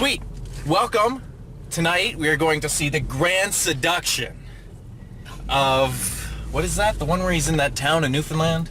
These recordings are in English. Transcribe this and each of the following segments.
Sweet. Welcome. Tonight we are going to see the grand seduction of, what is that? The one where he's in that town in Newfoundland?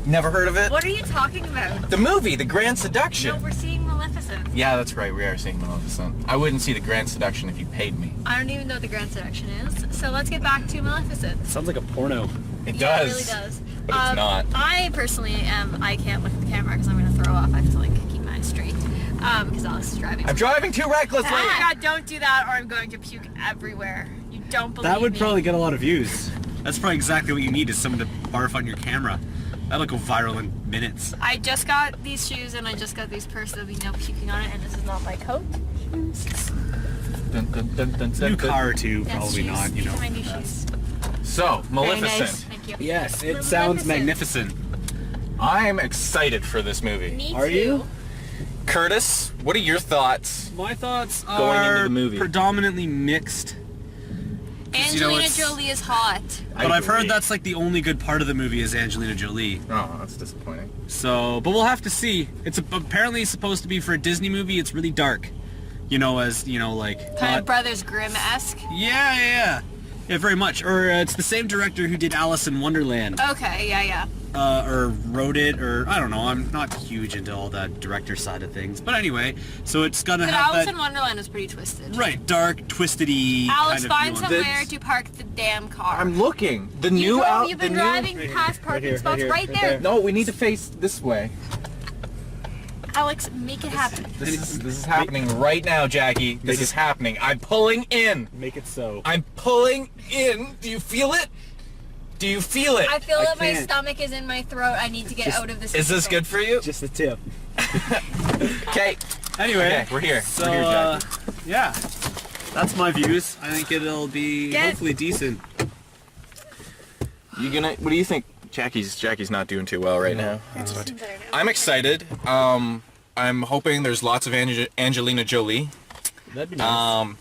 Never heard of it? What are you talking about? The movie, The Grand Seduction. No, we're seeing Maleficent. Yeah, that's right. We are seeing Maleficent. I wouldn't see The Grand Seduction if you paid me. I don't even know what the Grand Seduction is. So let's get back to Maleficent. Sounds like a porno. It Yeah, does. it really does. But it's not. I personally I can't look at the camera because I'm going to throw up. I have to like keep my eyes straight. Because Alex is driving. I'm driving too recklessly. Oh my god, don't do that or I'm going to puke everywhere. You don't believe That would me. probably get a lot of views. That's probably exactly what you need, is someone to barf on your camera. That'll go viral in minutes. I just got these shoes and I just got these purses. There'll be no puking on it, and this is not my coat. Dun, dun, dun, dun, New dun, car or two, That's probably shoes. not, you These know. are my new shoes. So, Very nice. Maleficent. Thank you. Yes, it sounds magnificent. I'm excited for this movie. Me Are too. you? Curtis, what are your thoughts? My thoughts Going into are the movie. predominantly mixed. You know, Angelina it's- Jolie is hot. But I've heard that's like the only good part of the movie is Angelina Jolie. Oh, that's disappointing. So, but we'll have to see. It's apparently supposed to be, for a Disney movie, it's really dark. You know, as, you know, like... Kind not- of Brothers Grimm-esque. Yeah, very much. Or it's the same director who did Alice in Wonderland. Okay, yeah. Or wrote it, or I don't know. I'm not huge into all that director side of things. But anyway, so it's gonna But have Alice that... in Wonderland was pretty twisted. Right, dark, twistedy Alice, kind of find feel on somewhere it. to park the damn car. I'm looking. The new out. You've the been new. driving Right here, past right parking here, spots right right, here, there. No, we need to face this way. Alex, make it happen. This is happening right now, Jackie. This is happening. I'm pulling in. Make it so. I'm pulling in. Do you feel it? Do you feel it? I feel that my can't. stomach is in my throat. I need to get out of this. Is this good for you? Just the tip. Okay. Anyway, Okay, we're here. So, we're here, Jackie. yeah, that's my views. I think it'll be hopefully decent. You gonna? What do you think? Jackie's not doing too well right now. better now. I'm excited. I'm hoping there's lots of Angelina Jolie. That'd be nice.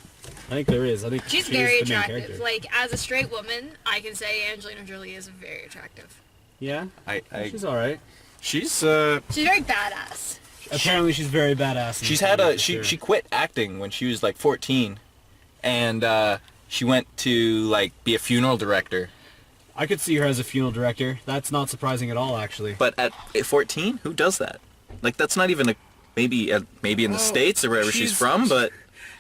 I think there is. I think She's she very is the main attractive. character. Like, as a straight woman, I can say Angelina Jolie is very attractive. Yeah, she's all right. She's She's very badass. Apparently, she's very badass. in she's this had movie, a for she sure. she quit acting when she was like 14, and she went to like be a funeral director. I could see her as a funeral director. That's not surprising at all, actually. But at 14, who does that? Like that's not even a maybe in the States or wherever she's from, but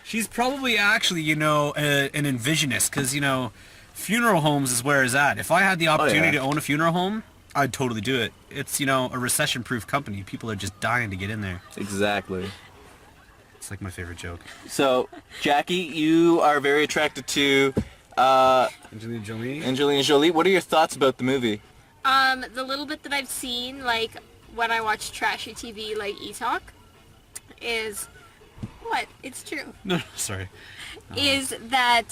She's probably actually, you know, an envisionist, because, you know, funeral homes is where it's at. If I had the opportunity to own a funeral home, I'd totally do it. It's, you know, a recession-proof company. People are just dying to get in there. exactly. It's like my favorite joke. So, Jackie, you are very attracted to Angelina Jolie? Angelina Jolie. What are your thoughts about the movie? The little bit that I've seen, like, when I watch trashy TV like E-Talk, is... What? It's true. No, sorry. Is that,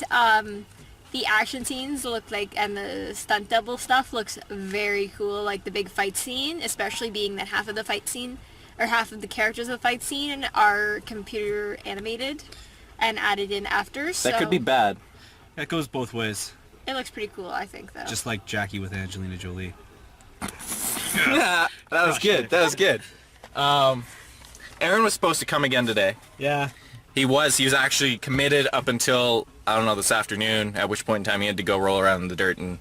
the action scenes look like, and the stunt double stuff looks very cool. Like, the big fight scene, especially being that half of the fight scene, or half of the characters of the fight scene are computer animated and added in after, so... That could be bad. That goes both ways. It looks pretty cool, I think, though. Just like Jackie with Angelina Jolie. Yeah, that was good. That was good. Aaron was supposed to come again today. Yeah. He was actually committed up until, I don't know, this afternoon, at which point in time he had to go roll around in the dirt and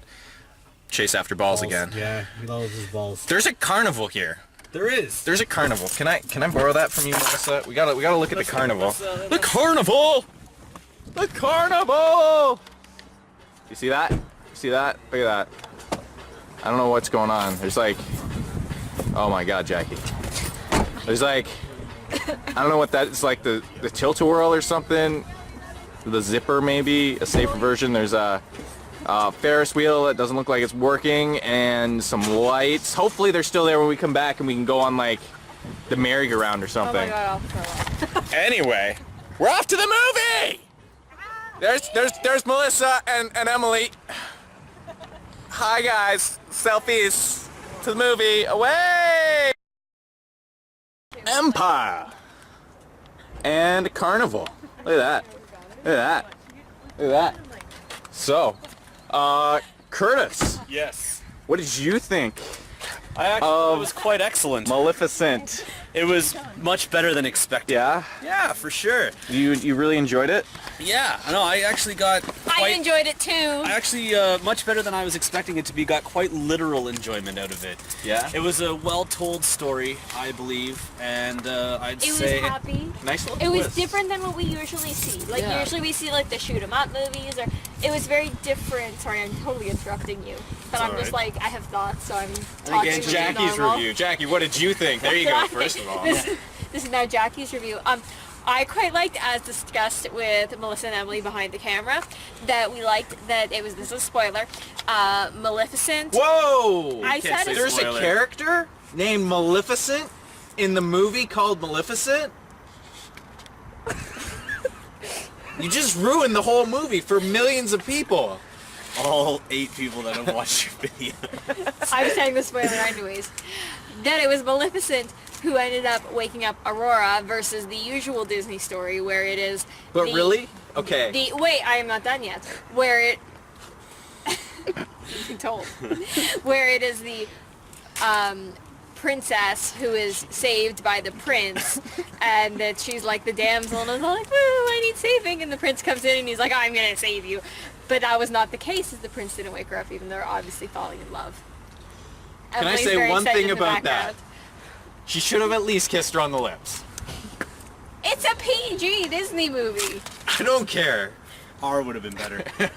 chase after balls again. Yeah, he loves his balls. There's a carnival here. There is. There's a carnival. Can I borrow that from you, Melissa? We gotta look at the carnival. let's- The carnival! The carnival! You see that? You see that? Look at that. I don't know what's going on. There's like, oh my God, Jackie. There's like, I don't know what that is, like the tilt-a-whirl or something. The zipper maybe, a safer version. There's a Ferris wheel that doesn't look like it's working, and some lights. Hopefully they're still there when we come back and we can go on like the merry-go-round or Oh my something. god, I'll throw up. Anyway, we're off to the movie! There's Melissa and Emily. Hi guys, selfies to the movie, away! Empire and Carnival. Look at that. Look at that. Look at that. So, Curtis, Yes. what did you think I actually Of it was quite excellent. Maleficent? It was much better than expected. Yeah? Yeah, for sure. You really enjoyed it? Yeah, I know. I actually got I enjoyed it too. I actually, much better than I was expecting it to be, got quite literal enjoyment out of it. Yeah? It was a well-told story, I believe, and I'd It say... was happy. Nice little It was twist. different than what we usually see. Like Yeah. usually we see like the shoot 'em up movies, or it was very different. Sorry, I'm totally interrupting you, but It's I'm just alright. like I have thoughts, so I'm talking Again, to Jackie's normal. review. Jackie, what did you think? There you go, first of all. This is now Jackie's review. I quite liked, as discussed with Melissa and Emily behind the camera, that we liked that it was, this is a spoiler, Maleficent. Whoa! I can't said say it. There's a spoiler. character named Maleficent in the movie called Maleficent? You just ruined the whole movie for millions of people. All 8 people that have watched your video. I'm saying the spoiler anyways. That it was Maleficent who ended up waking up Aurora versus the usual Disney story where it is But the- really? Okay. Wait, I am not done yet. Where it you're told. Where it is the princess who is saved by the prince, and that she's like the damsel, and is like, "Woo, I need saving," and the prince comes in and he's like, "I'm gonna save you," but that was not the case, as the prince didn't wake her up, even though they're obviously falling in love. Can I Emily's say very one excited thing in the about that? background. She should have at least kissed her on the lips. It's a PG Disney movie. I don't care. R would have been better. I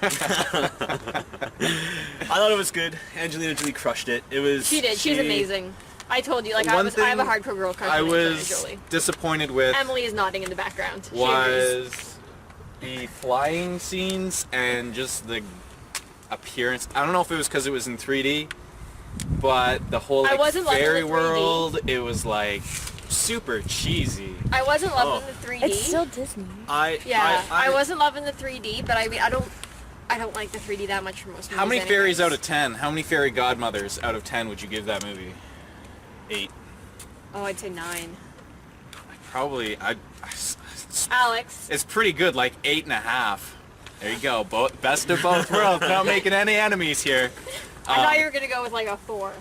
thought it was good. Angelina Jolie crushed it. It was... She did. She's amazing. I told you, like, I One have a thing hardcore girl crush I on Angelina was Jolie. disappointed with Emily is nodding in the background. She agrees. was the flying scenes and just the appearance. I don't know if it was because it was in 3D, but the whole I like wasn't loving fairy the 3D. world, it was like super cheesy. I wasn't loving Oh. the 3D. It's still Disney. Yeah, I wasn't loving the 3D, but I mean, I don't like the 3D that much for most movies. How many anyways. fairies out of 10? How many fairy godmothers out of 10 would you give that movie? 8. Oh, I'd say 9. Probably. Alex. It's pretty good, like 8.5. There you go. Best of both worlds. Not making any enemies here. I thought you were gonna go with like a 4.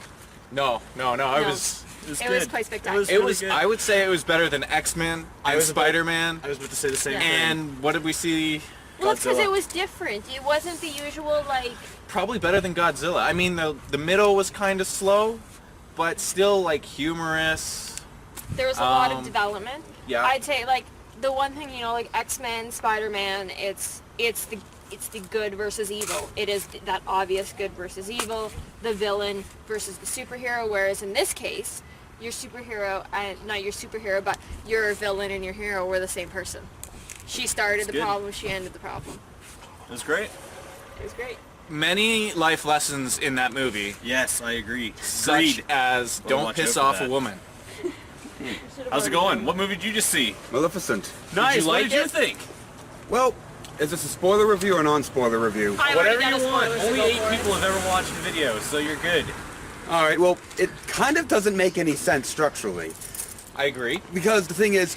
No. It No. was. It was It good. was quite spectacular. It really was. good. I would say it was better than X-Men and was about- Spider-Man. I was about to say the same Yeah. thing. And what did we see? Well, it's because Godzilla. it was different. It wasn't the usual like. Probably better than Godzilla. I mean, the middle was kind of slow, but still like humorous. There was a lot of Um, development. yeah. I'd say like the one thing, you know, like X-Men, Spider-Man, it's the good versus evil. It is that obvious good versus evil, the villain versus the superhero. Whereas in this case, your superhero, not your superhero, but your villain and your hero were the same person. She started the good. problem, she ended the problem. It was great. It was great. Many life lessons in that movie, Yes, I agree. such Agreed. as Well, don't watch piss out for off a that. woman. How's it going? What movie did you just see? Maleficent. Nice. like What did you it? think? Well, is this a spoiler review or a non-spoiler review? I Whatever already got you a want. spoiler, so Only go 8 for it. people have ever watched the video, so you're good. All right, well, it kind of doesn't make any sense structurally. I agree. Because the thing is,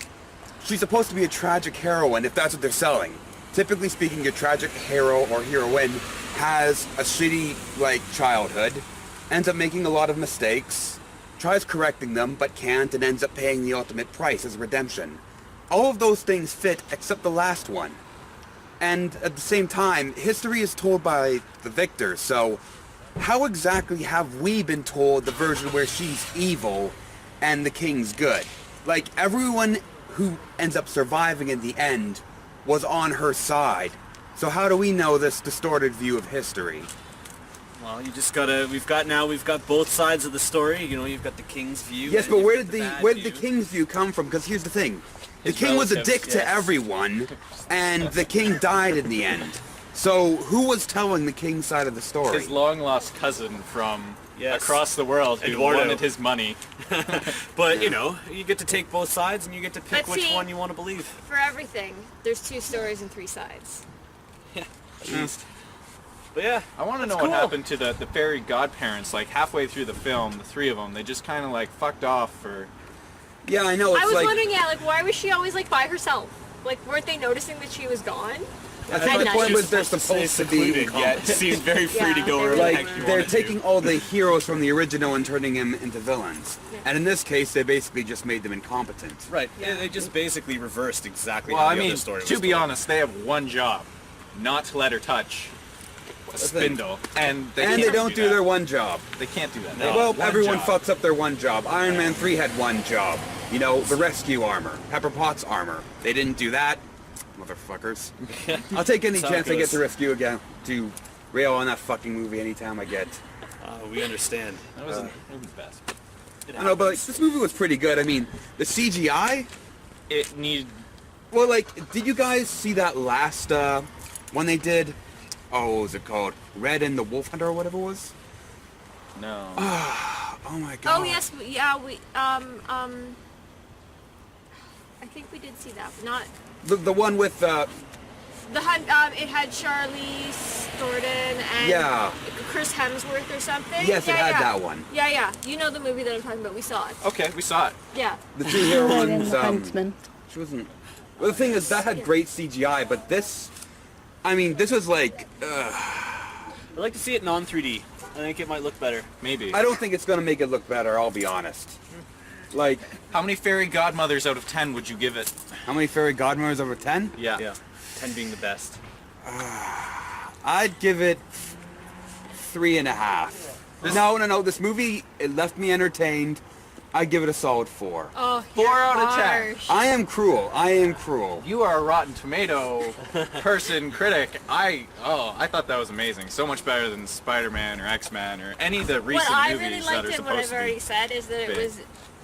she's supposed to be a tragic heroine if that's what they're selling. Typically speaking, a tragic hero or heroine has a shitty, like, childhood, ends up making a lot of mistakes, tries correcting them, but can't, and ends up paying the ultimate price as redemption. All of those things fit except the last one. And at the same time, history is told by the victor, so how exactly have we been told the version where she's evil and the king's good? Like, everyone who ends up surviving in the end was on her side. So how do we know this distorted view of history? Well, you just gotta. We've got both sides of the story. You know, you've got the king's view. Yes, and but you've where got did bad where did the view. king's view come from? Because here's the thing. The His king was a relatives, dick to yes. everyone, and the king died in the end. So who was telling the king's side of the story? His long lost cousin from Yes. across the world who Eduardo. wanted his money. But you know, you get to take both sides, and you get to pick But which see- one you want to believe. For everything, there's 2 stories and 3 sides. At least. But yeah, I want to know cool. what happened to the fairy godparents. Like halfway through the film, the 3 of them, they just kind of like fucked off for. Yeah, I know. It's I was like wondering, yeah, like why was she always like by herself? Like weren't they noticing that she was gone? I think the point was they're supposed to be Seems very free to go wherever the like heck you they're want taking all the heroes from the original and turning them into villains. And in this case, they basically just made them incompetent. Right. They just basically reversed exactly Well, how I the mean, other story was to be told. honest, they have one job, not to let her touch a spindle, and they And they can't don't do their one job. They can't do that. Well, One everyone job. fucks up their one job. Iron Man 3 had one job. You know, the rescue armor. Pepper Potts armor. They didn't do that. Motherfuckers. I'll take any That's how it chance I get goes. to rescue again. To rail on that fucking movie anytime I get. We understand. That wasn't the best. I know, but like, this movie was pretty good. I mean, the CGI. It needed. Well, like, did you guys see that last one they did? Oh, what was it called? Red and the Wolf Hunter or whatever it was? No. Oh my god. Oh yes, yeah, we I think we did see that. Not The one with the hunt. It had Charlize Theron and Yeah. Chris Hemsworth or something. Yes, it yeah, had yeah. that one. Yeah, yeah. You know the movie that I'm talking about. We saw it. Okay, we saw it. Yeah. The two Red and heroines. the Huntsman. She wasn't. Well, the thing is, that had great CGI, but this. I mean, this was like. I'd like to see it non 3D. I think it might look better. Maybe. I don't think it's gonna make it look better. I'll be honest. Like, How many fairy godmothers out of 10 would you give it? how many fairy godmothers over 10? Yeah. 10 being the best. I'd give it 3.5. No. This movie, it left me entertained. I'd give it a solid 4. Oh, 4 you're out of 10. harsh. I am cruel. I am cruel. You are a Rotten Tomato person, critic. I thought that was amazing. So much better than Spider-Man or X-Men or any of the What recent I movies really that liked are and what supposed I've to already be. said is that it big. was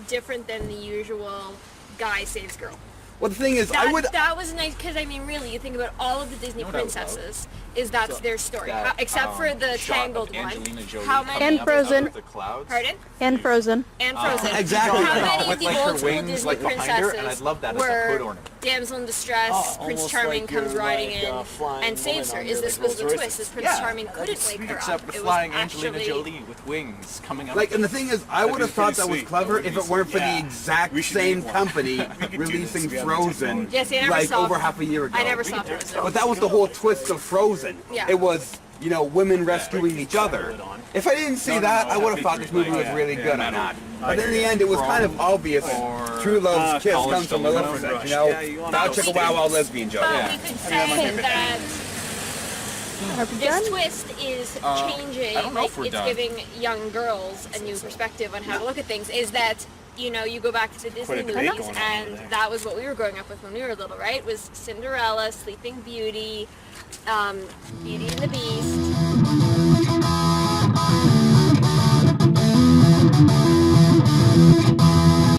different than the usual guy saves girl. Well, the thing is, That was nice because I mean, really, you think about all of the Disney You know what I was princesses, that's their story. That, Except for the shot of Tangled one. Angelina Jolie How coming many? And up Frozen. out of the clouds. Pardon? And Frozen. And Frozen. Exactly. How many With, of the like, her old school wings, Disney like, behind her, princesses and I'd love that as a were hood ornament. damsel in distress, Prince almost Charming like comes you're, riding like, in flying and saves her? woman Is under, this like, was the Rolls twist? Royces. Is Prince Yeah. Charming couldn't wake her Except up? with It was flying Angelina actually Jolie with wings coming up. Like, and the thing is, I would have thought that was sweet. clever That would if be it weren't for sweet. the Yeah. exact We should same make one. company do this. releasing We have the Frozen, technology. Yes, I never like saw over Frozen. half a year ago. I never saw Frozen. But that was the whole twist of Frozen. Yeah. It was, you know, women rescuing each other. If I didn't see that, I would have thought this movie was really good or not. But in the end, it was kind of obvious. True love's kiss College comes from Children. Maleficent, you know? Yeah, you wanna Now know. check a wow wow lesbian joke. But Yeah. we could say that Are we this done? twist is changing. I don't know Like if we're it's done. giving young girls a new perspective on how to look at things. Is that you know you go back to the Disney a debate movies, going on and over there. that was what we were growing up with when we were little, right? Was Cinderella, Sleeping Beauty, Beauty and the Beast.